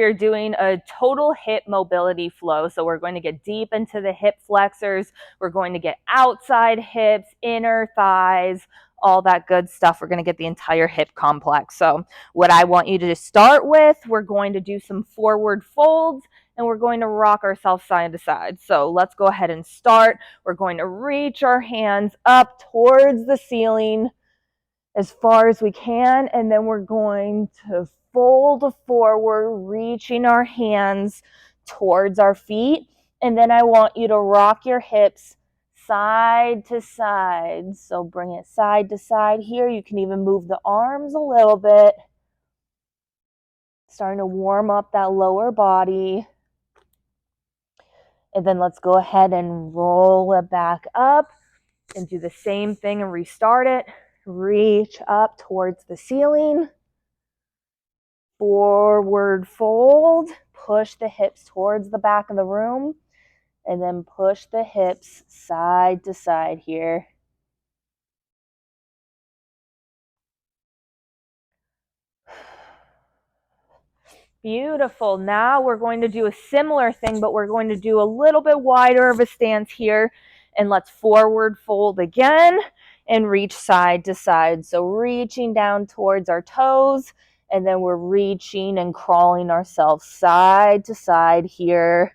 We're doing a total hip mobility flow. So we're going to get deep into the hip flexors. We're going to get outside hips, inner thighs, all that good stuff. We're going to get the entire hip complex. So what I want you to start with, we're going to do some forward folds and we're going to rock ourselves side to side. So let's go ahead and start. We're going to reach our hands up towards the ceiling as far as we can, and then we're going to fold forward, reaching our hands towards our feet. And then I want you to rock your hips side to side. So bring it side to side here. You can even move the arms a little bit. Starting to warm up that lower body. And then let's go ahead and roll it back up and do the same thing and restart it. Reach up towards the ceiling. Forward fold, push the hips towards the back of the room, and then push the hips side to side here. Beautiful. Now we're going to do a similar thing, but we're going to do a little bit wider of a stance here. And let's forward fold again and reach side to side. So reaching down towards our toes, and then we're reaching and crawling ourselves side to side here.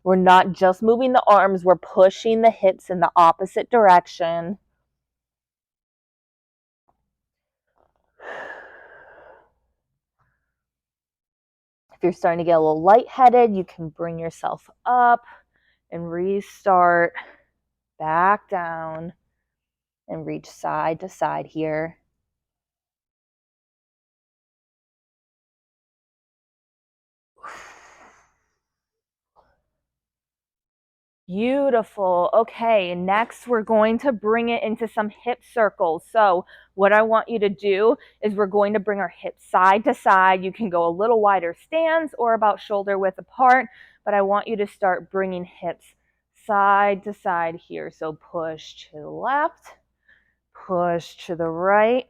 We're not just moving the arms, we're pushing the hips in the opposite direction. If you're starting to get a little lightheaded, you can bring yourself up and restart, back down, and reach side to side here. Beautiful. Okay, next we're going to bring it into some hip circles. So what I want you to do is we're going to bring our hips side to side. You can go a little wider stance or about shoulder width apart, but I want you to start bringing hips side to side here. So push to the left, push to the right.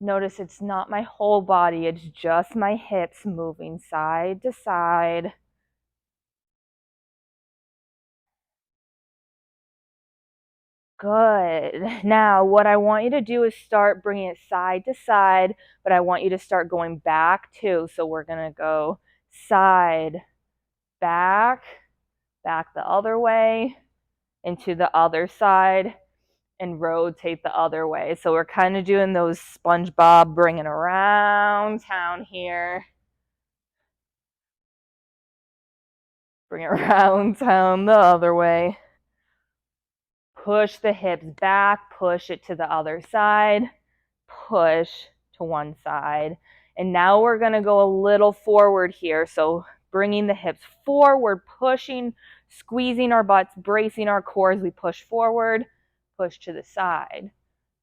Notice it's not my whole body, it's just my hips moving side to side. Good. Now, what I want you to do is start bringing it side to side, but I want you to start going back too. So we're going to go side, back, back the other way, into the other side, and rotate the other way. So we're kind of doing those SpongeBob bringing around town here. Bring it around town the other way. Push the hips back, push it to the other side, push to one side. And now we're going to go a little forward here. So bringing the hips forward, pushing, squeezing our butts, bracing our core as we push forward, push to the side,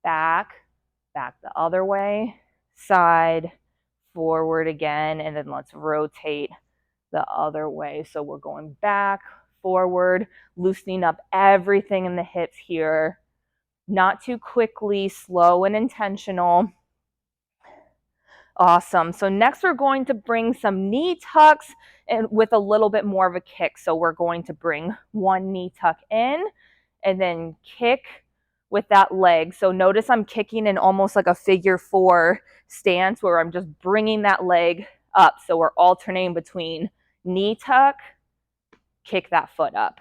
back, back the other way, side, forward again, and then let's rotate the other way. So we're going back, forward, loosening up everything in the hips here. Not too quickly, slow and intentional. Awesome. So next we're going to bring some knee tucks and with a little bit more of a kick. So we're going to bring one knee tuck in and then kick with that leg. So notice I'm kicking in almost like a figure four stance where I'm just bringing that leg up. So we're alternating between knee tuck, kick that foot up.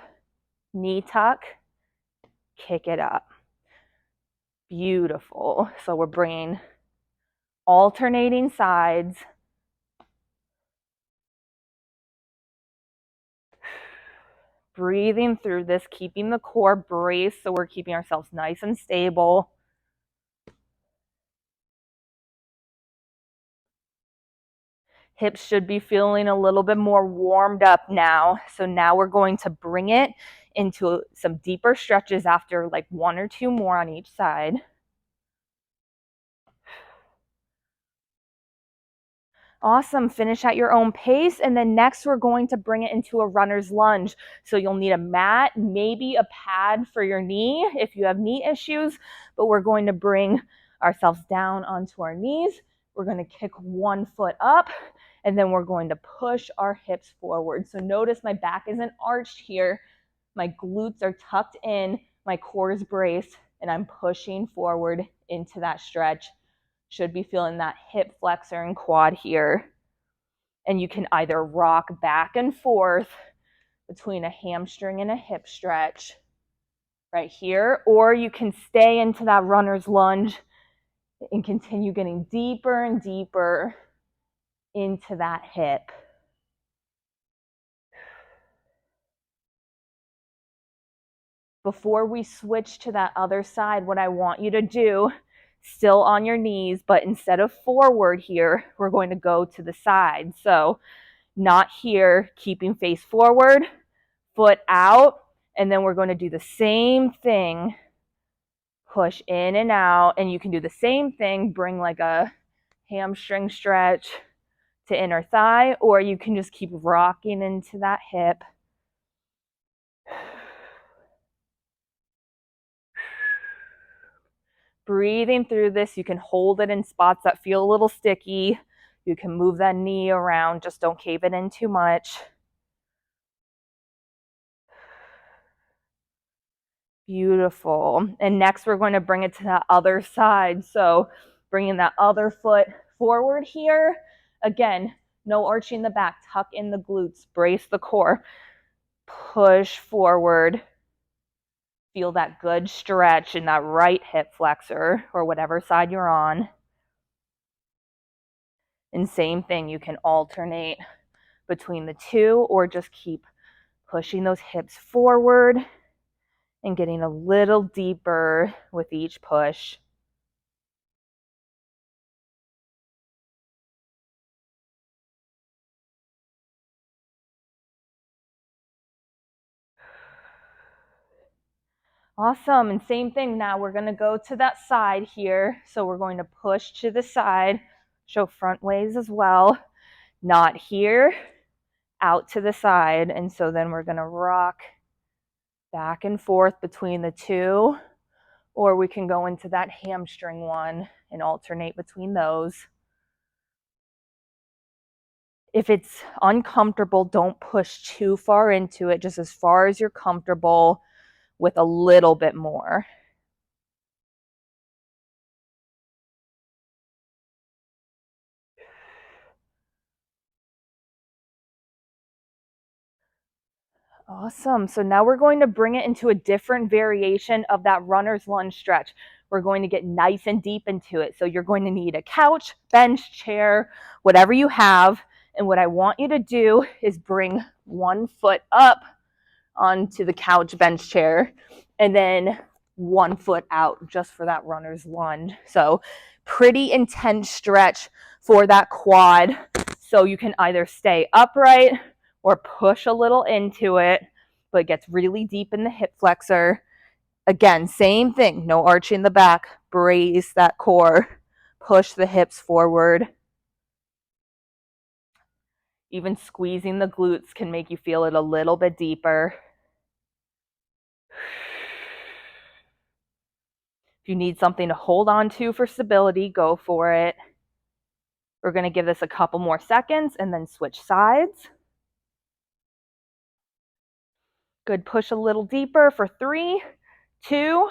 Knee tuck, kick it up. Beautiful. So we're bringing alternating sides. Breathing through this, keeping the core braced so we're keeping ourselves nice and stable. Hips should be feeling a little bit more warmed up now. So now we're going to bring it into some deeper stretches after like one or two more on each side. Awesome. Finish at your own pace. And then next we're going to bring it into a runner's lunge. So you'll need a mat, maybe a pad for your knee if you have knee issues, but we're going to bring ourselves down onto our knees. We're going to kick one foot up And then we're going to push our hips forward. So notice my back isn't arched here. My glutes are tucked in, my core is braced, and I'm pushing forward into that stretch. Should be feeling that hip flexor and quad here. And you can either rock back and forth between a hamstring and a hip stretch right here, or you can stay into that runner's lunge and continue getting deeper and deeper into that hip. Before we switch to that other side, what I want you to do, still on your knees, but instead of forward here, we're going to go to the side. So not here, keeping face forward, foot out, and then we're going to do the same thing. Push in and out, and you can do the same thing, bring like a hamstring stretch to inner thigh, or you can just keep rocking into that hip. Breathing through this, you can hold it in spots that feel a little sticky. You can move that knee around, just don't cave it in too much. Beautiful. And next we're going to bring it to that other side. So bringing that other foot forward here. Again, no arching the back, tuck in the glutes, brace the core, push forward. Feel that good stretch in that right hip flexor or whatever side you're on. And same thing, you can alternate between the two or just keep pushing those hips forward and getting a little deeper with each push. Awesome. And same thing now, we're going to go to that side here. So we're going to push to the side, show front ways as well. Not here, out to the side. And so then we're going to rock back and forth between the two, or we can go into that hamstring one and alternate between those. If it's uncomfortable, don't push too far into it, just as far as you're comfortable with a little bit more. Awesome. So now we're going to bring it into a different variation of that runner's lunge stretch. We're going to get nice and deep into it. So you're going to need a couch, bench, chair, whatever you have. And what I want you to do is bring one foot up onto the couch, bench, chair, and then one foot out just for that runner's lunge. So pretty intense stretch for that quad. So you can either stay upright or push a little into it, but it gets really deep in the hip flexor. Again, same thing, no arching the back, brace that core, push the hips forward. Even squeezing the glutes can make you feel it a little bit deeper. If you need something to hold on to for stability, go for it. We're going to give this a couple more seconds and then switch sides. Good, push a little deeper for 3, 2,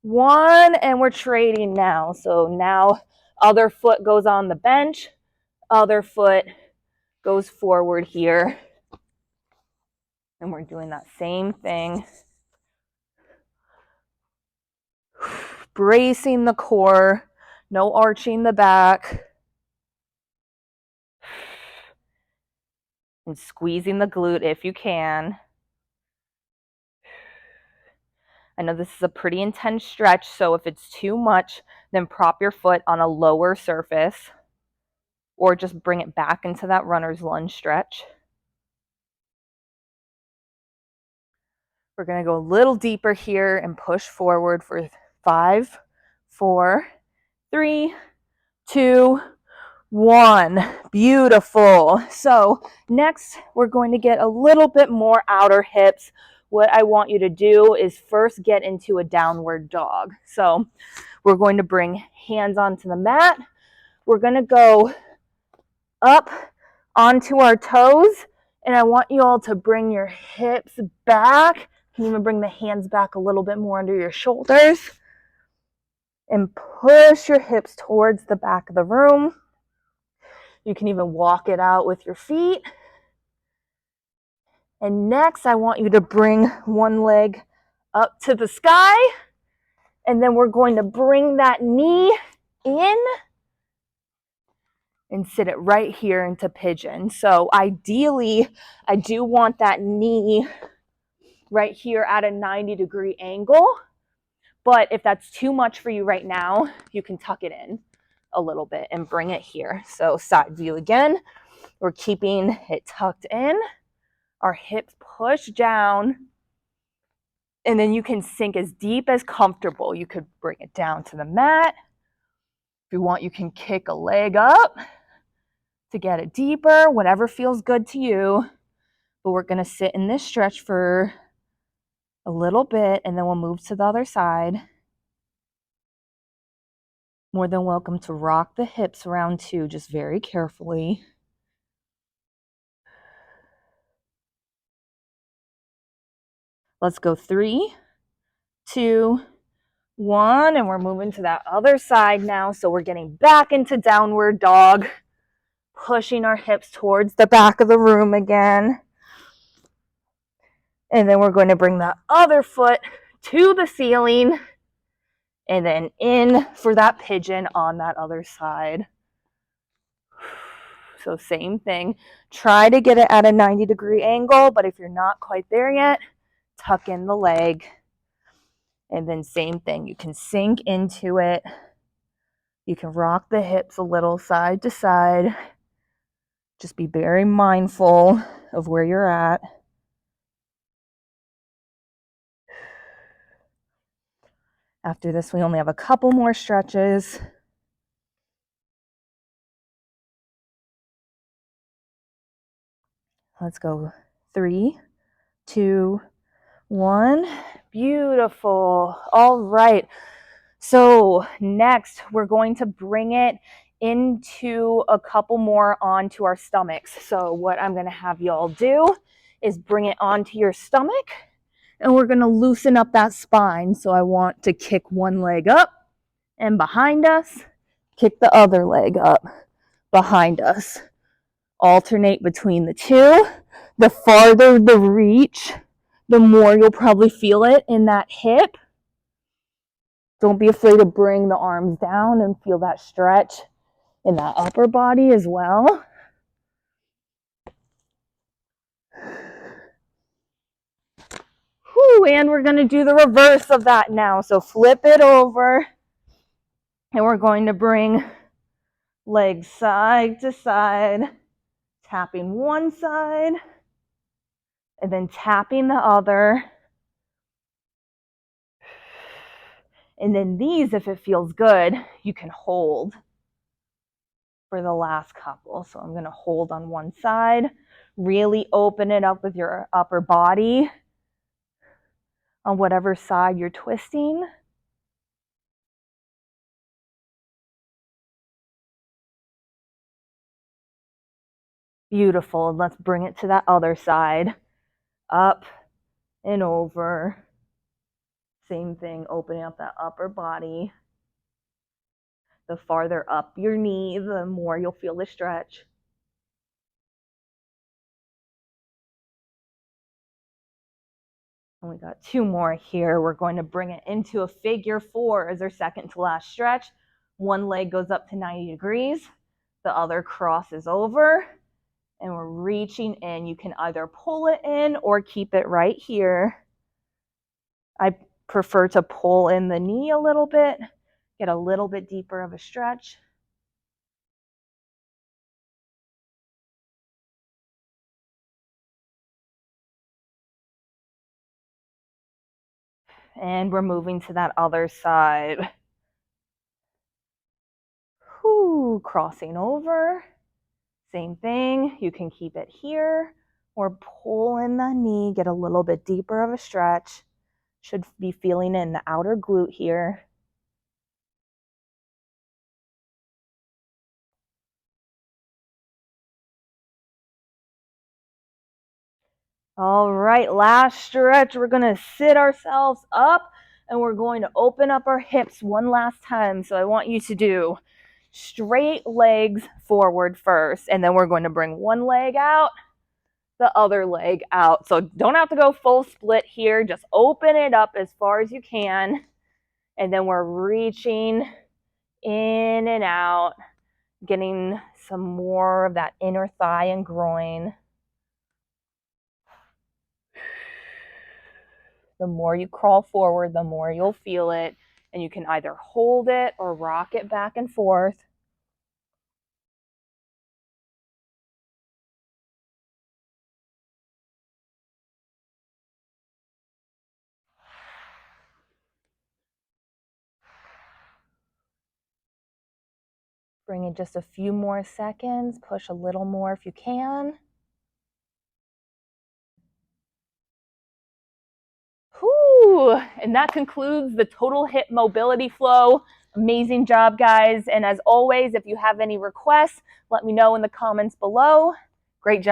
1, and we're trading now. So now other foot goes on the bench, other foot goes forward here. And we're doing that same thing. Bracing the core, no arching the back. And squeezing the glute if you can. I know this is a pretty intense stretch, so if it's too much, then prop your foot on a lower surface or just bring it back into that runner's lunge stretch. We're going to go a little deeper here and push forward for 5, 4, 3, 2, 1. Beautiful. So next, we're going to get a little bit more outer hips. What I want you to do is first get into a downward dog. So we're going to bring hands onto the mat. We're going to go up onto our toes, and I want you all to bring your hips back. You can even bring the hands back a little bit more under your shoulders and push your hips towards the back of the room. You can even walk it out with your feet. And next, I want you to bring one leg up to the sky, and then we're going to bring that knee in and sit it right here into pigeon. So ideally, I do want that knee right here at a 90-degree angle. But if that's too much for you right now, you can tuck it in a little bit and bring it here. So side view again, we're keeping it tucked in. Our hips push down, and then you can sink as deep as comfortable. You could bring it down to the mat. If you want, you can kick a leg up to get it deeper, whatever feels good to you. But we're gonna sit in this stretch for a little bit, and then we'll move to the other side. More than welcome to rock the hips around too, just very carefully. Let's go 3, 2, 1, and we're moving to that other side now. So we're getting back into downward dog, pushing our hips towards the back of the room again. And then we're going to bring the other foot to the ceiling and then in for that pigeon on that other side. So same thing. Try to get it at a 90-degree angle, but if you're not quite there yet, tuck in the leg. And then same thing. You can sink into it. You can rock the hips a little side to side. Just be very mindful of where you're at. After this, we only have a couple more stretches. Let's go 3, 2, 1. Beautiful. All right. So next, we're going to bring it into a couple more onto our stomachs. So what I'm going to have y'all do is bring it onto your stomach, and we're going to loosen up that spine. So I want to kick one leg up and behind us, kick the other leg up behind us. Alternate between the two. The farther the reach, the more you'll probably feel it in that hip. Don't be afraid to bring the arms down and feel that stretch in that upper body as well. Whew, and we're going to do the reverse of that now. So flip it over, and we're going to bring legs side to side, tapping one side, and then tapping the other. And then these, if it feels good, you can hold for the last couple. So I'm going to hold on one side, really open it up with your upper body on whatever side you're twisting. Beautiful. Let's bring it to that other side. Up and over. Same thing, opening up that upper body. The farther up your knee, the more you'll feel the stretch. And we got 2 more here. We're going to bring it into a figure 4 as our second to last stretch. One leg goes up to 90 degrees. The other crosses over. And we're reaching in. You can either pull it in or keep it right here. I prefer to pull in the knee a little bit, get a little bit deeper of a stretch. And we're moving to that other side. Whew, crossing over. Same thing. You can keep it here or pull in the knee, get a little bit deeper of a stretch. Should be feeling it in the outer glute here. All right, last stretch. We're going to sit ourselves up and we're going to open up our hips one last time. So I want you to do straight legs forward first, and then we're going to bring one leg out, the other leg out. So don't have to go full split here. Just open it up as far as you can. And then we're reaching in and out, getting some more of that inner thigh and groin. The more you crawl forward, the more you'll feel it. And you can either hold it or rock it back and forth. Bring in just a few more seconds. Push a little more if you can. Whew. And that concludes the total hip mobility flow. Amazing job, guys. And as always, if you have any requests, let me know in the comments below. Great job.